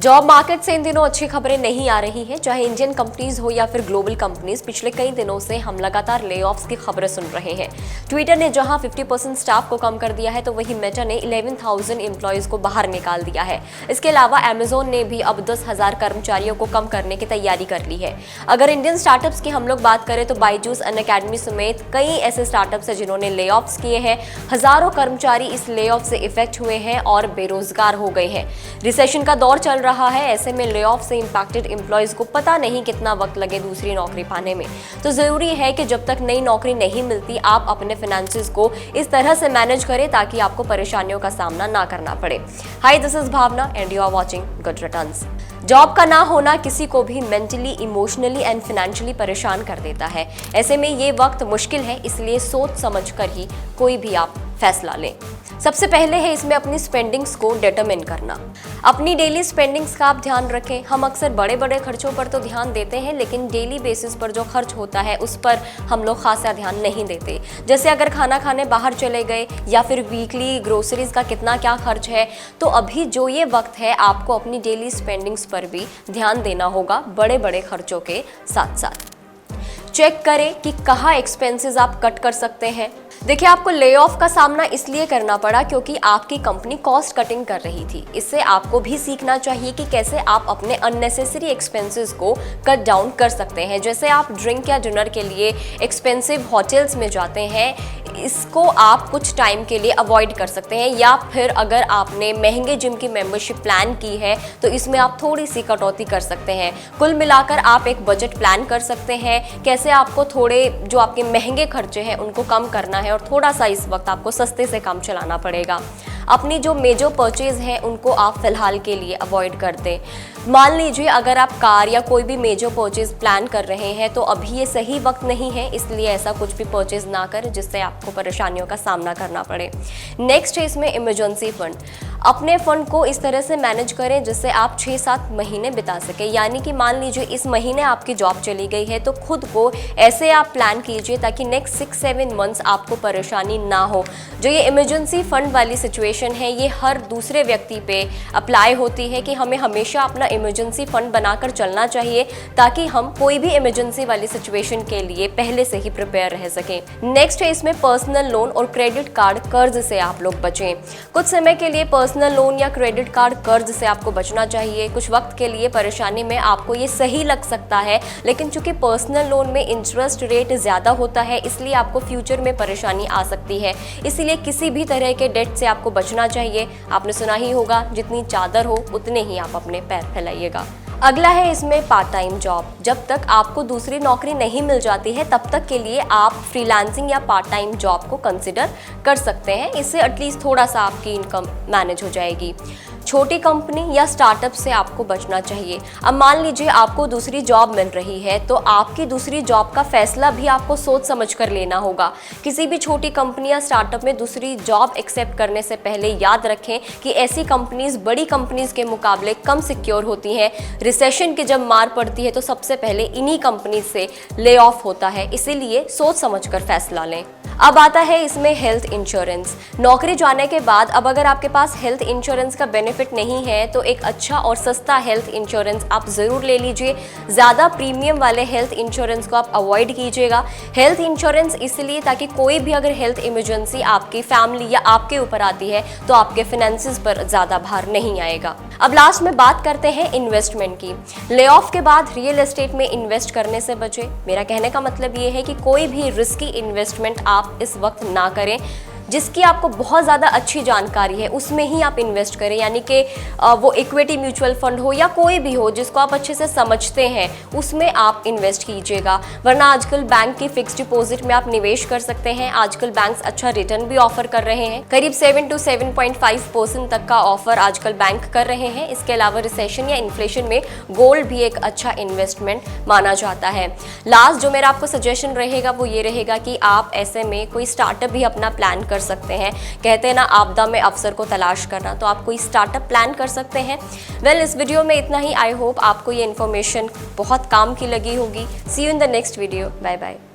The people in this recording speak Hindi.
जॉब मार्केट से इन दिनों अच्छी खबरें नहीं आ रही हैं, चाहे इंडियन कंपनीज हो या फिर ग्लोबल कंपनीज। पिछले कई दिनों से हम लगातार लेऑफ्स की खबरें सुन रहे हैं। ट्विटर ने जहां 50% स्टाफ को कम कर दिया है, तो वहीं मेटा ने 11,000 एम्प्लॉयज को बाहर निकाल दिया है। इसके अलावा अमेजोन ने भी अब 10,000 कर्मचारियों को कम करने की तैयारी कर ली है। अगर इंडियन स्टार्टअप्स की हम लोग बात करें तो बायजूस, अनअकैडमी समेत कई ऐसे स्टार्टअप्स हैं जिन्होंने लेऑफ्स किए हैं। हजारों कर्मचारी इस लेऑफ से इफेक्ट हुए हैं और बेरोजगार हो गए हैं। रिसेशन का दौर चल रहा है, ऐसे में लेऑफ से इंपैक्टेड एम्प्लॉयज को पता नहीं कितना वक्त लगे दूसरी नौकरी पाने में। तो जरूरी है कि जब तक नई नौकरी नहीं मिलती, आप अपने फाइनेंसेस को इस तरह से मैनेज करें ताकि आपको परेशानियों का सामना ना करना पड़े। Hi, this is Bhavana and you are watching Good Returns. Job का ना होना किसी को भी मेंटली, इमोशनली एंड फाइनेंशियली परेशान कर देता है। ऐसे में ये वक्त मुश्किल है, इसलिए सोच समझ कर ही कोई भी आप फैसला लें। सबसे पहले है इसमें अपनी स्पेंडिंग्स को डिटरमिन करना। अपनी डेली स्पेंडिंग्स का आप ध्यान रखें। हम अक्सर बड़े बड़े खर्चों पर तो ध्यान देते हैं, लेकिन डेली बेसिस पर जो खर्च होता है उस पर हम लोग खासा ध्यान नहीं देते। जैसे अगर खाना खाने बाहर चले गए या फिर वीकली ग्रोसरीज का कितना क्या खर्च है, तो अभी जो ये वक्त है आपको अपनी डेली स्पेंडिंग्स पर भी ध्यान देना होगा, बड़े बड़े खर्चों के साथ साथ। चेक करें कि कहाँ एक्सपेंसेस आप कट कर सकते हैं। देखिए, आपको ले ऑफ का सामना इसलिए करना पड़ा क्योंकि आपकी कंपनी कॉस्ट कटिंग कर रही थी। इससे आपको भी सीखना चाहिए कि कैसे आप अपने अननेसेसरी एक्सपेंसेस को कट डाउन कर सकते हैं। जैसे आप ड्रिंक या डिनर के लिए एक्सपेंसिव होटल्स में जाते हैं, इसको आप कुछ टाइम के लिए अवॉइड कर सकते हैं। या फिर अगर आपने महंगे जिम की मेंबरशिप प्लान की है तो इसमें आप थोड़ी सी कटौती कर सकते हैं। कुल मिलाकर आप एक बजट प्लान कर सकते हैं, कैसे आपको थोड़े जो आपके महंगे खर्चे हैं उनको कम करना है और थोड़ा सा इस वक्त आपको सस्ते से काम चलाना पड़ेगा। अपनी जो मेजर परचेज हैं उनको आप फिलहाल के लिए अवॉइड कर दें। मान लीजिए अगर आप कार या कोई भी मेजर परचेज प्लान कर रहे हैं तो अभी ये सही वक्त नहीं है, इसलिए ऐसा कुछ भी परचेज ना करें जिससे आपको परेशानियों का सामना करना पड़े। नेक्स्ट है इसमें इमरजेंसी फंड। अपने फंड को इस तरह से मैनेज करें जिससे आप 6-7 महीने बिता सकें। यानी कि मान लीजिए इस महीने आपकी जॉब चली गई है तो खुद को ऐसे आप प्लान कीजिए ताकि नेक्स्ट 6-7 मंथ्स आपको परेशानी ना हो। जो ये इमरजेंसी फंड वाली सिचुएशन है, ये हर दूसरे व्यक्ति पे अप्लाई होती है कि हमें हमेशा अपना इमरजेंसी फंड बनाकर चलना चाहिए ताकि हम कोई भी इमरजेंसी वाली सिचुएशन के लिए पहले से ही प्रिपेयर रह सकें। नेक्स्ट है इसमें पर्सनल लोन और क्रेडिट कार्ड कर्ज से आप लोग बचें। कुछ समय के लिए पर्सनल लोन या क्रेडिट कार्ड कर्ज से आपको बचना चाहिए। कुछ वक्त के लिए परेशानी में आपको ये सही लग सकता है, लेकिन चूंकि पर्सनल लोन में इंटरेस्ट रेट ज़्यादा होता है इसलिए आपको फ्यूचर में परेशानी आ सकती है। इसलिए किसी भी तरह के डेट से आपको बचना चाहिए। आपने सुना ही होगा, जितनी चादर हो उतने ही आप अपने पैर फैलाइएगा। अगला है इसमें पार्ट टाइम जॉब। जब तक आपको दूसरी नौकरी नहीं मिल जाती है तब तक के लिए आप फ्रीलांसिंग या पार्ट टाइम जॉब को कंसिडर कर सकते हैं। इससे एटलीस्ट थोड़ा सा आपकी इनकम मैनेज हो जाएगी। छोटी कंपनी या स्टार्टअप से आपको बचना चाहिए। अब मान लीजिए आपको दूसरी जॉब मिल रही है तो आपकी दूसरी जॉब का फैसला भी आपको सोच समझ कर लेना होगा। किसी भी छोटी कंपनी या स्टार्टअप में दूसरी जॉब एक्सेप्ट करने से पहले याद रखें कि ऐसी कंपनीज बड़ी कंपनीज के मुकाबले कम सिक्योर होती हैं। रिसेशन की जब मार पड़ती है तो सबसे पहले इन्हीं कंपनीज से ले ऑफ होता है, इसीलिए सोच समझ कर फैसला लें। अब आता है इसमें हेल्थ इंश्योरेंस। नौकरी जाने के बाद अब अगर आपके पास हेल्थ इंश्योरेंस का बेनिफिट नहीं है तो एक अच्छा और सस्ता हेल्थ इंश्योरेंस आप ज़रूर ले लीजिए। ज़्यादा प्रीमियम वाले हेल्थ इंश्योरेंस को आप अवॉइड कीजिएगा। हेल्थ इंश्योरेंस इसलिए ताकि कोई भी अगर हेल्थ इमरजेंसी आपकी फैमिली या आपके ऊपर आती है तो आपके फाइनेंसेस पर ज़्यादा भार नहीं आएगा। अब लास्ट में बात करते हैं इन्वेस्टमेंट की। ले ऑफ के बाद रियल एस्टेट में इन्वेस्ट करने से बचें। मेरा कहने का मतलब ये है कि कोई भी रिस्की इन्वेस्टमेंट आप इस वक्त ना करें। जिसकी आपको बहुत ज़्यादा अच्छी जानकारी है उसमें ही आप इन्वेस्ट करें। यानी कि वो इक्विटी म्यूचुअल फंड हो या कोई भी हो जिसको आप अच्छे से समझते हैं उसमें आप इन्वेस्ट कीजिएगा। वरना आजकल बैंक की फिक्स डिपॉजिट में आप निवेश कर सकते हैं। आजकल बैंक्स अच्छा रिटर्न भी ऑफर कर रहे हैं, करीब 7 to 7.5% तक का ऑफर आजकल बैंक कर रहे हैं। इसके अलावा रिसेशन या इन्फ्लेशन में गोल्ड भी एक अच्छा इन्वेस्टमेंट माना जाता है। लास्ट जो मेरा आपको सजेशन रहेगा वो ये रहेगा कि आप ऐसे में कोई स्टार्टअप भी अपना प्लान कर सकते हैं। कहते हैं ना, आपदा में अवसर को तलाश करना, तो आप कोई स्टार्टअप प्लान कर सकते हैं। वेल, इस वीडियो में इतना ही। आई होप आपको ये इन्फॉर्मेशन बहुत काम की लगी होगी। See you in the next video. Bye bye.